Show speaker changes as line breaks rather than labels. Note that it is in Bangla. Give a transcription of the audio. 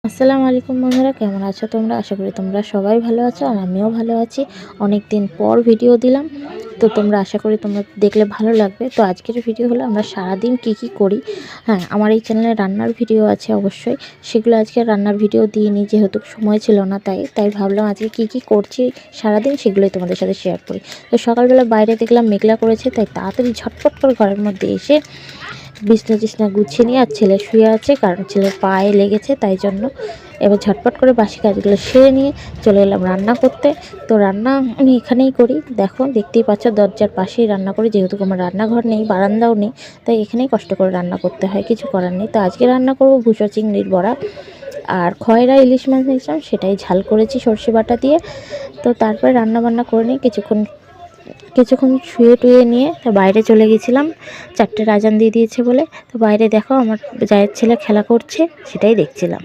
আসসালামু আলাইকুম বন্ধুরা, কেমন আছো তোমরা? আশা করি তোমরা সবাই ভালো আছো আর আমিও ভালো আছি। অনেক দিন পর ভিডিও দিলাম, তো তোমরা আশা করি তোমরা দেখলে ভালো লাগবে। তো আজকের ভিডিও হলো আমরা সারাদিন কি করি। হ্যাঁ, আমার এই চ্যানেলে রান্নার ভিডিও আছে অবশ্যই, সেগুলো আজকে রান্নার ভিডিও দিইনি যেহেতু সময় ছিল না, তাই ভাবলাম আজকে কি করছি সারাদিন সেগুলোই তোমাদের সাথে শেয়ার করি। তো সকালবেলা বাইরে দেখলাম মেঘলা করেছে, তাই তাড়াতাড়ি ঝটপট করে ঘরের মধ্যে এসে বিছনা গুছিয়ে নিয়ে, আর ছেলে শুয়ে আছে কারণ ছেলের পায়ে লেগেছে, তাই জন্য এবার ঝটপট করে বাসি কাজগুলো সেরে নিয়ে চলে এলাম রান্না করতে। তো রান্না আমি এখানেই করি, দেখতেই পাচ্ছ দরজার পাশেই রান্না করি, যেহেতু আমার রান্নাঘর নেই, বারান্দাও নেই, তাই এখানেই কষ্ট করে রান্না করতে হয়, কিছু করার নেই। তো আজকে রান্না করবো ভুষো চিংড়ির বড়া আর খয়রা ইলিশ মাছ নিয়েছিলাম, সেটাই ঝাল করেছি সর্ষে বাটা দিয়ে। তো তারপরে রান্না বান্না করে নিই, কিছুক্ষণ শুয়ে টুয়ে নিয়ে তো বাইরে চলে গেছিলাম, 4টের আজান দিয়ে দিয়েছে বলে। তো বাইরে দেখো আমার জায়ের ছেলে খেলা করছে, সেটাই দেখছিলাম।